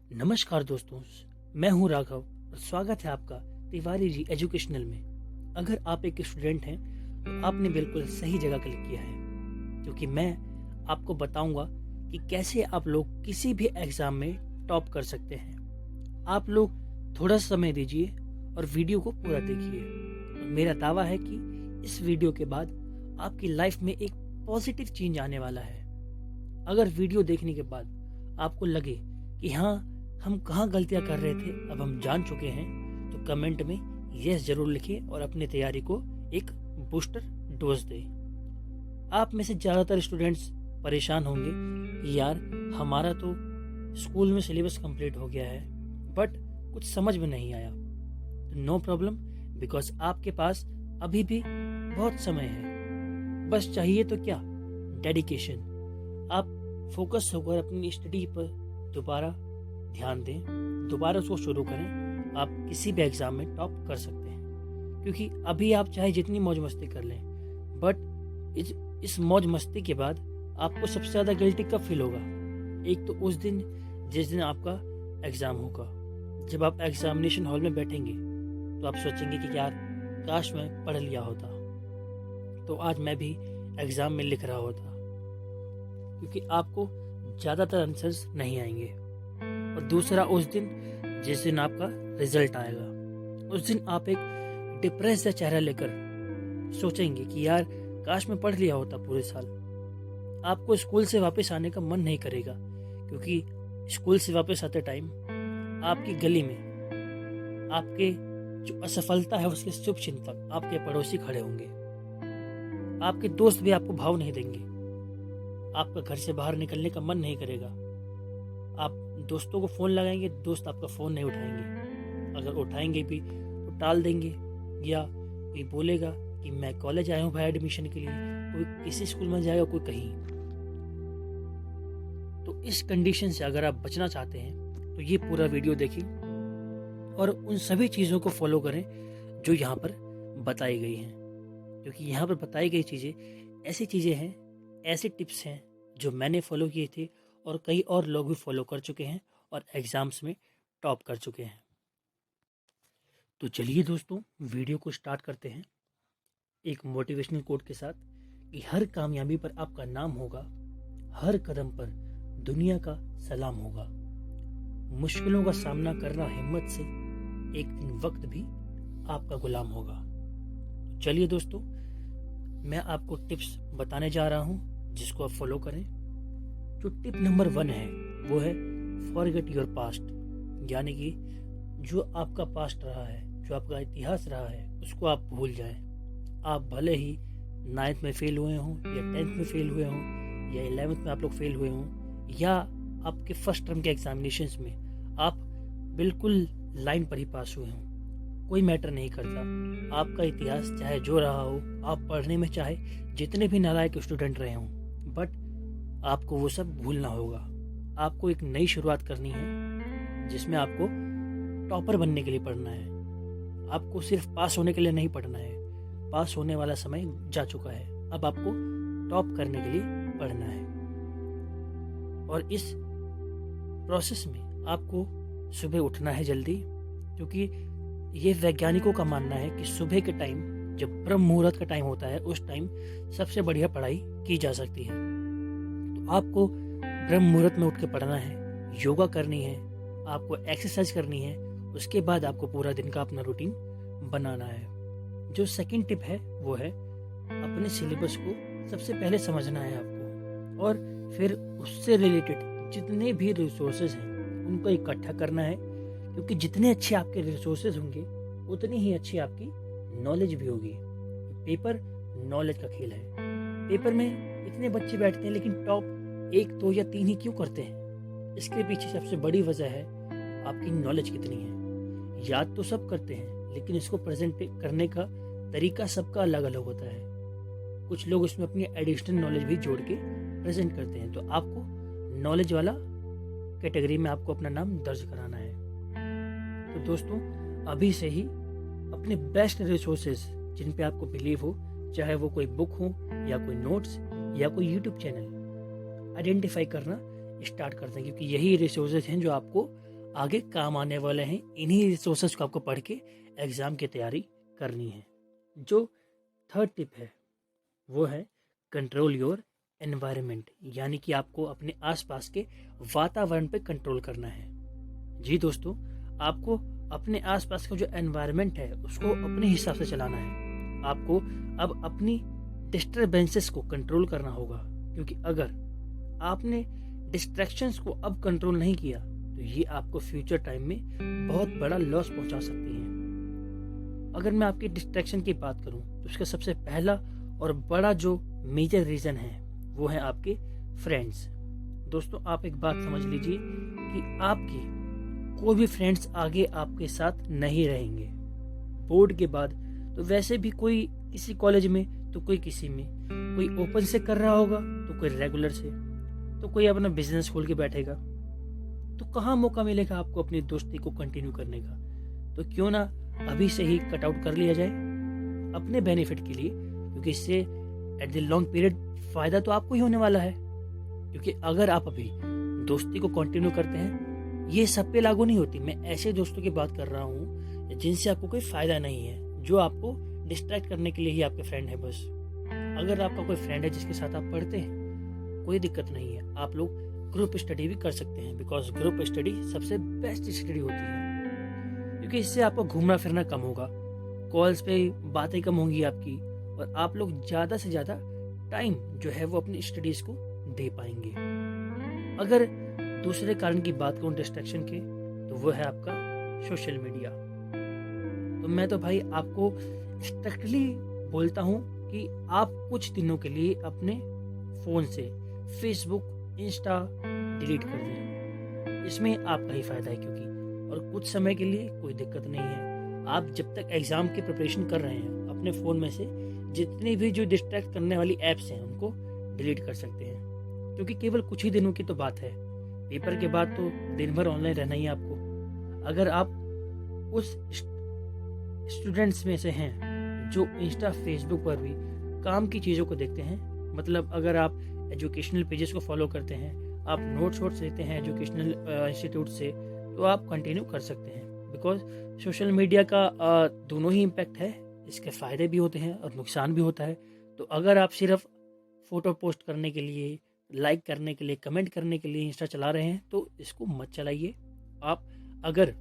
नमस्कार दोस्तों, मैं हूं राघव और स्वागत है आपका तिवारी जी एजुकेशनल में। अगर आप एक स्टूडेंट हैं तो आपने बिल्कुल सही जगह क्लिक किया है, क्योंकि मैं आपको बताऊंगा कि कैसे आप लोग किसी भी एग्जाम में टॉप कर सकते हैं। आप लोग थोड़ा समय दीजिए और वीडियो को पूरा देखिए। और मेरा दावा है कि इस वीडियो के बाद आपकी लाइफ में एक पॉजिटिव चेंज आने वाला है। अगर वीडियो देखने के बाद आपको लगे कि हाँ, हम कहाँ गलतियां कर रहे थे अब हम जान चुके हैं, तो कमेंट में यस जरूर लिखें और अपनी तैयारी को एक बूस्टर डोज दें। आप में से ज़्यादातर स्टूडेंट्स परेशान होंगे कि यार हमारा तो स्कूल में सिलेबस कंप्लीट हो गया है बट कुछ समझ में नहीं आया। नो प्रॉब्लम, बिकॉज आपके पास अभी भी बहुत समय है। बस चाहिए तो क्या, डेडिकेशन। आप फोकस होकर अपनी स्टडी पर दोबारा ध्यान दें, दोबारा उसको शुरू करें। आप किसी भी एग्जाम में टॉप कर सकते हैं, क्योंकि अभी आप चाहे जितनी मौज मस्ती कर लें बट इस मौज मस्ती के बाद आपको सबसे ज़्यादा गिल्टी कब फील होगा? एक तो उस दिन जिस दिन आपका एग्ज़ाम होगा। जब आप एग्जामिनेशन हॉल में बैठेंगे तो आप सोचेंगे कि यार काश मैं पढ़ लिया होता, तो आज मैं भी एग्ज़ाम में लिख रहा होता, क्योंकि आपको ज़्यादातर आंसर्स नहीं आएंगे। और दूसरा उस दिन जिस दिन आपका रिजल्ट आएगा, उस दिन आप एक डिप्रेस सा चेहरा लेकर सोचेंगे कि यार काश मैं पढ़ लिया होता पूरे साल। आपको स्कूल से वापस आने का मन नहीं करेगा, क्योंकि स्कूल से वापस आते टाइम आपकी गली में आपके जो असफलता है उसके शुभ चिंतक आपके पड़ोसी खड़े होंगे। आपके दोस्त भी आपको भाव नहीं देंगे। आपका घर से बाहर निकलने का मन नहीं करेगा। आप दोस्तों को फ़ोन लगाएंगे, दोस्त आपका फ़ोन नहीं उठाएंगे। अगर उठाएंगे भी तो टाल देंगे, या कोई बोलेगा कि मैं कॉलेज आया हूँ भाई एडमिशन के लिए, कोई किसी स्कूल में जाएगा, कोई कहीं। तो इस कंडीशन से अगर आप बचना चाहते हैं तो ये पूरा वीडियो देखें और उन सभी चीज़ों को फॉलो करें जो यहाँ पर बताई गई हैं, क्योंकि यहाँ पर बताई गई चीज़ें ऐसी चीज़ें हैं, ऐसे टिप्स हैं जो मैंने फॉलो किए थे और कई और लोग भी फॉलो कर चुके हैं और एग्ज़ाम्स में टॉप कर चुके हैं। तो चलिए दोस्तों, वीडियो को स्टार्ट करते हैं एक मोटिवेशनल कोट के साथ कि हर कामयाबी पर आपका नाम होगा, हर कदम पर दुनिया का सलाम होगा। मुश्किलों का सामना करना हिम्मत से, एक दिन वक्त भी आपका गुलाम होगा। तो चलिए दोस्तों, मैं आपको टिप्स बताने जा रहा हूँ जिसको आप फॉलो करें। जो टिप नंबर 1 है वो है फॉरगेट योर पास्ट, यानी कि जो आपका पास्ट रहा है, जो आपका इतिहास रहा है, उसको आप भूल जाएं। आप भले ही 9th में फेल हुए हों या 10th में फेल हुए हों या 11th में आप लोग फेल हुए हों, या आपके फर्स्ट टर्म के एग्जामिनेशंस में आप बिल्कुल लाइन पर ही पास हुए हों, कोई मैटर नहीं करता। आपका इतिहास चाहे जो रहा हो, आप पढ़ने में चाहे जितने भी नालायक स्टूडेंट रहे हों, बट आपको वो सब भूलना होगा। आपको एक नई शुरुआत करनी है जिसमें आपको टॉपर बनने के लिए पढ़ना है। आपको सिर्फ पास होने के लिए नहीं पढ़ना है। पास होने वाला समय जा चुका है, अब आपको टॉप करने के लिए पढ़ना है। और इस प्रोसेस में आपको सुबह उठना है जल्दी, क्योंकि ये वैज्ञानिकों का मानना है कि सुबह के टाइम जब ब्रह्म मुहूर्त का टाइम होता है, उस टाइम सबसे बढ़िया पढ़ाई की जा सकती है। तो आपको ब्रह्म मुहूर्त में उठ के पढ़ना है, योगा करनी है, आपको एक्सरसाइज करनी है। उसके बाद आपको पूरा दिन का अपना रूटीन बनाना है। जो सेकंड टिप है वो है अपने सिलेबस को सबसे पहले समझना है आपको, और फिर उससे रिलेटेड जितने भी रिसोर्सेज हैं उनको इकट्ठा करना है, क्योंकि जितने अच्छे आपके रिसोर्सेज होंगे उतनी ही अच्छी आपकी नॉलेज भी होगी। पेपर नॉलेज का खेल है। पेपर में इतने बच्चे बैठते हैं लेकिन टॉप 1, 2 या 3 ही क्यों करते हैं? इसके पीछे सबसे बड़ी वजह है आपकी नॉलेज कितनी है। याद तो सब करते हैं, लेकिन इसको प्रेजेंट करने का तरीका सबका अलग अलग होता है। कुछ लोग इसमें अपनी एडिशनल नॉलेज भी जोड़ के प्रेजेंट करते हैं। तो आपको नॉलेज वाला कैटेगरी में आपको अपना नाम दर्ज कराना है। तो दोस्तों, अभी से ही अपने बेस्ट रिसोर्सेज जिन पे आपको बिलीव हो, चाहे वो कोई बुक हो या कोई नोट्स या कोई यूट्यूब चैनल, आइडेंटिफाई करना स्टार्ट करते हैं, क्योंकि यही रिसोर्सेज हैं जो आपको आगे काम आने वाले हैं। इन्हीं रिसोर्सेज को आपको पढ़ के एग्ज़ाम की तैयारी करनी है। जो थर्ड टिप है वो है कंट्रोल योर एनवायरनमेंट, यानी कि आपको अपने आसपास के वातावरण पे कंट्रोल करना है। जी दोस्तों, आपको अपने आसपास का जो एनवायरनमेंट है उसको अपने हिसाब से चलाना है। आपको अब अपनी डिस्टरबेंसेस को कंट्रोल करना होगा, क्योंकि अगर आपने डिस्ट्रैक्शंस को अब कंट्रोल नहीं किया तो ये आपको फ्यूचर टाइम में बहुत बड़ा लॉस पहुंचा सकती हैं। अगर मैं आपकी डिस्ट्रैक्शन की बात करूं तो उसका सबसे पहला और बड़ा जो मेजर रीज़न है वो है आपके फ्रेंड्स। दोस्तों, आप एक बात समझ लीजिए कि आपकी कोई भी फ्रेंड्स आगे आपके साथ नहीं रहेंगे। बोर्ड के बाद तो वैसे भी कोई किसी कॉलेज में तो कोई किसी में, कोई ओपन से कर रहा होगा तो कोई रेगुलर से, तो कोई अपना बिजनेस खोल के बैठेगा। तो कहाँ मौका मिलेगा आपको अपनी दोस्ती को कंटिन्यू करने का? तो क्यों ना अभी से ही कट आउट कर लिया जाए अपने बेनिफिट के लिए, क्योंकि इससे एट द लॉन्ग पीरियड फायदा तो आपको ही होने वाला है। क्योंकि अगर आप अभी दोस्ती को कंटिन्यू करते हैं, ये सब पे लागू नहीं होती, मैं ऐसे दोस्तों की बात कर रहा हूँ जिनसे आपको कोई फायदा नहीं है, जो आपको डिस्ट्रैक्ट करने के लिए ही आपके फ्रेंड है बस। अगर आपका कोई फ्रेंड है जिसके साथ आप पढ़ते हैं, कोई दिक्कत नहीं है, आप लोग ग्रुप स्टडी भी कर सकते हैं, बिकॉज ग्रुप स्टडी सबसे बेस्ट स्टडी होती है। क्योंकि इससे आपको घूमना फिरना कम होगा, कॉल्स पे बातें कम होंगी आपकी, और आप लोग ज़्यादा से ज़्यादा टाइम जो है वो अपनी स्टडीज़ को दे पाएंगे। अगर दूसरे कारण की बात करूँ डिस्ट्रैक्शन के, तो वो है आपका सोशल मीडिया। तो मैं तो भाई आपको स्ट्रिक्टली बोलता हूँ कि आप कुछ दिनों के लिए अपने फ़ोन से फेसबुक, इंस्टा डिलीट कर दें। इसमें आपका ही फायदा है, क्योंकि और कुछ समय के लिए कोई दिक्कत नहीं है। आप जब तक एग्ज़ाम की प्रिपरेशन कर रहे हैं, अपने फ़ोन में से जितनी भी जो डिस्ट्रैक्ट करने वाली ऐप्स हैं उनको डिलीट कर सकते हैं, क्योंकि केवल कुछ ही दिनों की तो बात है। पेपर के बाद तो दिन भर ऑनलाइन रहना ही आपको। अगर आप उस स्टूडेंट्स में से हैं जो इंस्टा, फेसबुक पर भी काम की चीज़ों को देखते हैं, मतलब अगर आप एजुकेशनल पेजेस को फॉलो करते हैं, आप नोट्स लेते हैं एजुकेशनल इंस्टीट्यूट से, तो आप कंटिन्यू कर सकते हैं। बिकॉज सोशल मीडिया का दोनों ही इम्पैक्ट है, इसके फ़ायदे भी होते हैं और नुकसान भी होता है। तो अगर आप सिर्फ फ़ोटो पोस्ट करने के लिए, लाइक करने के लिए, कमेंट करने के लिए इंस्टा चला रहे हैं तो इसको मत चलाइए। आप अगर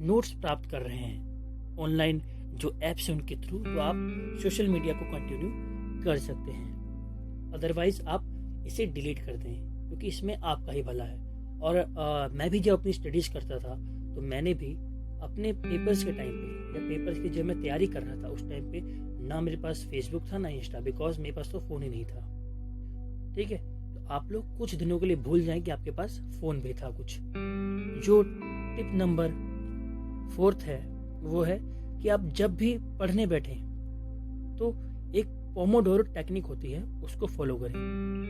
नोट्स प्राप्त कर रहे हैं ऑनलाइन जो ऐप्स हैं उनके थ्रू, तो आप सोशल मीडिया को कंटिन्यू कर सकते हैं। अदरवाइज आप इसे डिलीट कर दें, क्योंकि इसमें आपका ही भला है। और मैं भी जब अपनी स्टडीज़ करता था तो मैंने भी अपने पेपर्स के टाइम पे, या पेपर्स की जब मैं तैयारी कर रहा था उस टाइम पे, ना मेरे पास फेसबुक था ना इंस्टा, बिकॉज मेरे पास तो फ़ोन ही नहीं था। ठीक है, तो आप लोग कुछ दिनों के लिए भूल जाएं कि आपके पास फ़ोन भी था कुछ। जो टिप नंबर 4 है वो है कि आप जब भी पढ़ने बैठें तो एक पोमोडोरो टेक्निक होती है, उसको फॉलो करें।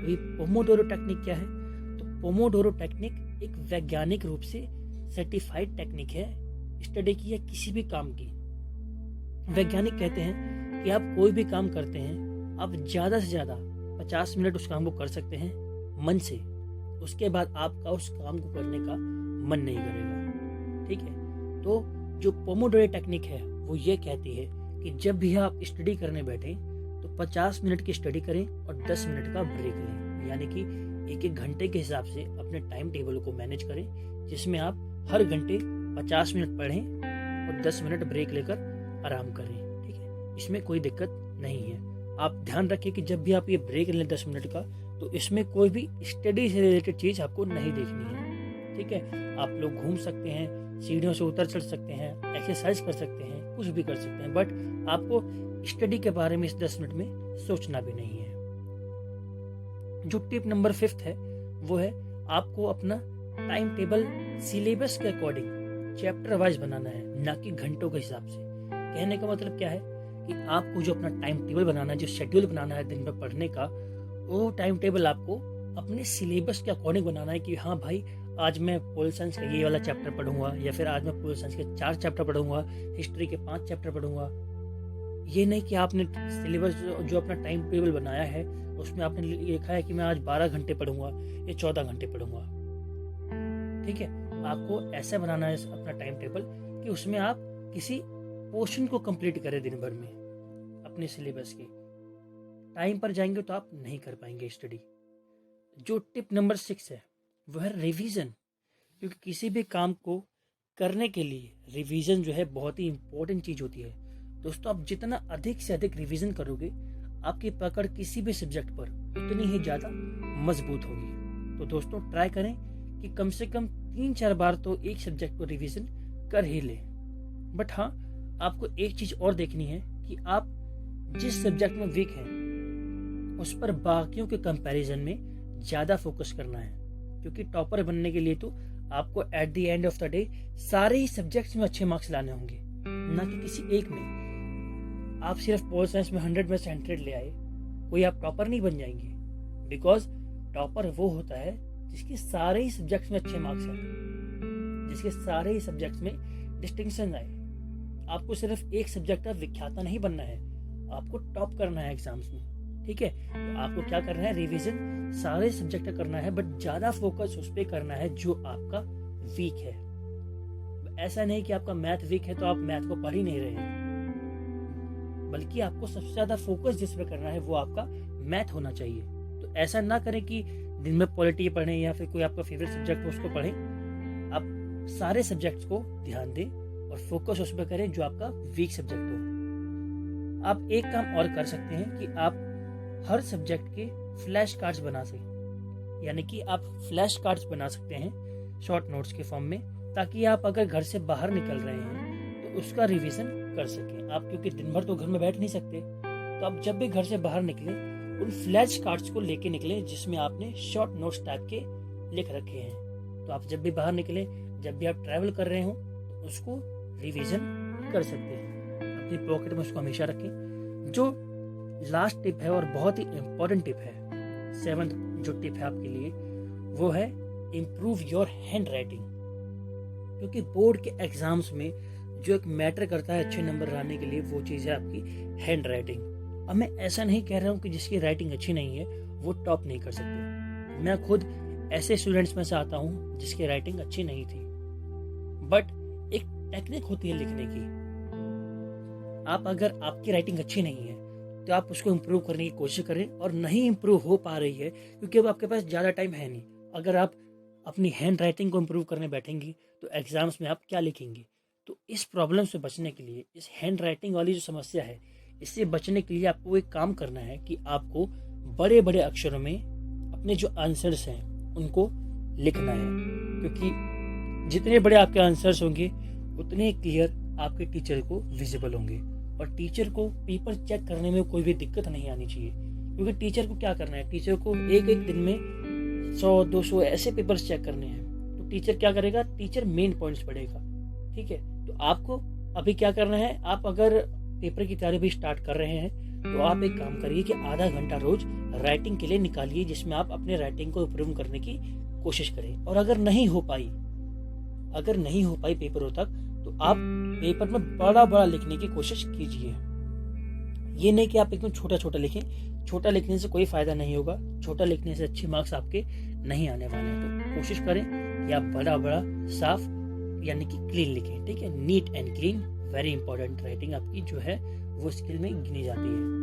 ये पोमोडोरो टेक्निक क्या है? तो पोमोडोरो टेक्निक एक वैज्ञानिक रूप से सर्टिफाइड टेक्निक है स्टडी की या किसी भी काम की। वैज्ञानिक कहते हैं कि आप कोई भी काम करते हैं, आप ज़्यादा से ज़्यादा 50 मिनट उस काम को कर सकते हैं मन से, उसके बाद आपका उस काम को करने का मन नहीं करेगा। ठीक है, तो जो पोमोडोरो टेक्निक है वो ये कहती है कि जब भी आप स्टडी करने बैठें तो 50 मिनट की स्टडी करें और 10 मिनट का ब्रेक लें, यानी कि एक घंटे के हिसाब से अपने टाइम टेबल को मैनेज करें, जिसमें आप हर घंटे 50 मिनट पढ़ें और 10 मिनट ब्रेक लेकर आराम करें। ठीक है, इसमें कोई दिक्कत नहीं है। आप ध्यान रखें कि जब भी आप ये ब्रेक लें 10 मिनट का, तो इसमें कोई भी स्टडी से रिलेटेड चीज़ आपको नहीं देखनी है। ठीक है, आप लोग घूम सकते हैं, सीढ़ियों से उतर चढ़ सकते हैं, एक्सरसाइज कर सकते हैं, कुछ भी कर सकते हैं, बट आपको स्टडी के बारे में इस 10 मिनट में सोचना भी नहीं है। जो टिप नंबर 5 है वो है आपको अपना टाइम टेबल सिलेबस के अकॉर्डिंग चैप्टर वाइज बनाना है, ना कि घंटों के हिसाब से। कहने का मतलब क्या है कि आपको जो अपना टाइम टेबल बनाना है, जो शेड्यूल बनाना है दिन में पढ़ने का, वो टाइम टेबल आपको अपने सिलेबस के अकॉर्डिंग बनाना है कि हाँ भाई, आज मैं पोल साइंस का ये वाला चैप्टर पढ़ूंगा, या फिर आज मैं पोल साइंस के 4 चैप्टर पढ़ूंगा, हिस्ट्री के 5 चैप्टर पढ़ूंगा। ये नहीं कि आपने सिलेबस जो अपना टाइम टेबल बनाया है उसमें आपने लिखा है कि मैं आज 12 घंटे पढ़ूंगा या 14 घंटे पढ़ूंगा। ठीक है, आपको ऐसा बनाना है अपना टाइम टेबल कि उसमें आप किसी पोर्शन को कंप्लीट करें दिन भर में अपने सिलेबस के। टाइम पर जाएंगे तो आप नहीं कर पाएंगे स्टडी। जो टिप नंबर 6 है वो है रिवीजन, क्योंकि किसी भी काम को करने के लिए रिवीजन जो है बहुत ही इंपॉर्टेंट चीज होती है। दोस्तों, आप जितना अधिक से अधिक रिवीजन करोगे आपकी पकड़ किसी भी सब्जेक्ट पर उतनी ही ज्यादा मजबूत होगी। तो दोस्तों, ट्राई करें कि कम से कम 3-4 बार तो एक सब्जेक्ट को रिवीजन कर ही ले। बट हाँ, आपको एक चीज और देखनी है कि आप जिस सब्जेक्ट में वीक हैं उस पर बाकियों के कंपैरिजन में ज्यादा फोकस करना है, क्योंकि टॉपर बनने के लिए तो आपको at the end of the day सारे ही सब्जेक्ट्स में अच्छे मार्क्स लाने होंगे, ना कि किसी एक में। आप सिर्फ पॉल साइंस में 100 में से 100 ले आए, कोई आप टॉपर नहीं बन जाएंगे। बिकॉज टॉपर वो होता है जिसके सारे ही सब्जेक्ट्स में अच्छे मार्क्स आए, जिसके सारे ही सब्जेक्ट्स में डिस्टिंक्शन आए। आपको सिर्फ एक सब्जेक्ट का विख्याता नहीं बनना है, आपको टॉप करना है एग्जाम्स में। ठीक है, तो आपको क्या करना है, रिवीजन सारे सब्जेक्ट का करना है, बट ज्यादा फोकस उस पर करना है जो आपका वीक है। ऐसा नहीं कि आपका मैथ वीक है तो आप मैथ को पढ़ ही नहीं रहे हैं, बल्कि आपको सबसे ज्यादा फोकस जिस पे करना है वो आपका मैथ होना चाहिए। तो ऐसा ना करें कि दिन में पॉलिटी पढ़ें या फिर कोई आपका फेवरेट सब्जेक्ट हो उसको पढ़ें। आप सारे सब्जेक्ट्स को ध्यान दें और फोकस उस पर करें जो आपका वीक सब्जेक्ट हो। आप एक काम और कर सकते हैं कि आप हर सब्जेक्ट के फ्लैश कार्ड्स बना सकें, यानी कि आप फ्लैश कार्ड्स बना सकते हैं शॉर्ट नोट्स के फॉर्म में, ताकि आप अगर घर से बाहर निकल रहे हैं तो उसका रिवीजन कर सकें। आप क्योंकि दिन भर तो घर में बैठ नहीं सकते, तो आप जब भी घर से बाहर निकले उन फ्लैश कार्ड्स को लेके निकले जिसमें आपने शॉर्ट नोट्स टाइप के लिख रखे हैं। तो आप जब भी बाहर निकले, जब भी आप ट्रैवल कर रहे हो तो उसको रिवीजन कर सकते हैं। अपनी पॉकेट में उसको हमेशा रखें। जो लास्ट टिप है और बहुत ही इंपॉर्टेंट टिप है, 7th जो टिप है आपके लिए, वो है इम्प्रूव योर हैंड राइटिंग। क्योंकि बोर्ड के एग्जाम्स में जो एक मैटर करता है अच्छे नंबर लाने के लिए, वो चीज है आपकी हैंड राइटिंग। अब मैं ऐसा नहीं कह रहा हूँ कि जिसकी राइटिंग अच्छी नहीं है वो टॉप नहीं कर सकते। मैं खुद ऐसे स्टूडेंट्स में से आता हूँ जिसकी राइटिंग अच्छी नहीं थी, बट एक टेक्निक होती है लिखने की। आप अगर आपकी राइटिंग अच्छी नहीं है तो आप उसको इम्प्रूव करने की कोशिश करें, और नहीं इम्प्रूव हो पा रही है क्योंकि अब आपके पास ज़्यादा टाइम है नहीं। अगर आप अपनी हैंड राइटिंग को इम्प्रूव करने बैठेंगी तो एग्जाम्स में आप क्या लिखेंगे। तो इस प्रॉब्लम से बचने के लिए, इस हैंड राइटिंग वाली जो समस्या है, इससे बचने के लिए आपको एक काम करना है कि आपको बड़े बड़े अक्षरों में अपने जो आंसर्स हैं उनको लिखना है। क्योंकि जितने बड़े आपके आंसर्स होंगे उतने क्लियर आपके टीचर को विजिबल होंगे, और टीचर को पेपर चेक करने में कोई भी दिक्कत नहीं आनी चाहिए। क्योंकि टीचर को क्या करना है, टीचर को एक एक दिन में 100-200 ऐसे पेपर्स चेक करने हैं। तो टीचर क्या करेगा, टीचर मेन पॉइंट्स पढ़ेगा। ठीक है, तो आपको अभी क्या करना है, आप अगर पेपर की तैयारी भी स्टार्ट कर रहे हैं तो आप एक काम करिए कि आधा घंटा रोज राइटिंग के लिए निकालिए, जिसमें आप अपने राइटिंग को इम्प्रूव करने की कोशिश करें। और अगर नहीं हो पाई पेपरों तक, तो आप पेपर में बड़ा बड़ा लिखने की कोशिश कीजिए। ये नहीं कि आप एकदम छोटा छोटा लिखें, छोटा लिखने से कोई फायदा नहीं होगा, छोटा लिखने से अच्छे मार्क्स आपके नहीं आने वाले हैं। तो कोशिश करें कि आप बड़ा बड़ा साफ यानी कि क्लीन लिखें। ठीक है, neat and clean very important writing आपकी जो है वो स्किल में गिनी जाती है।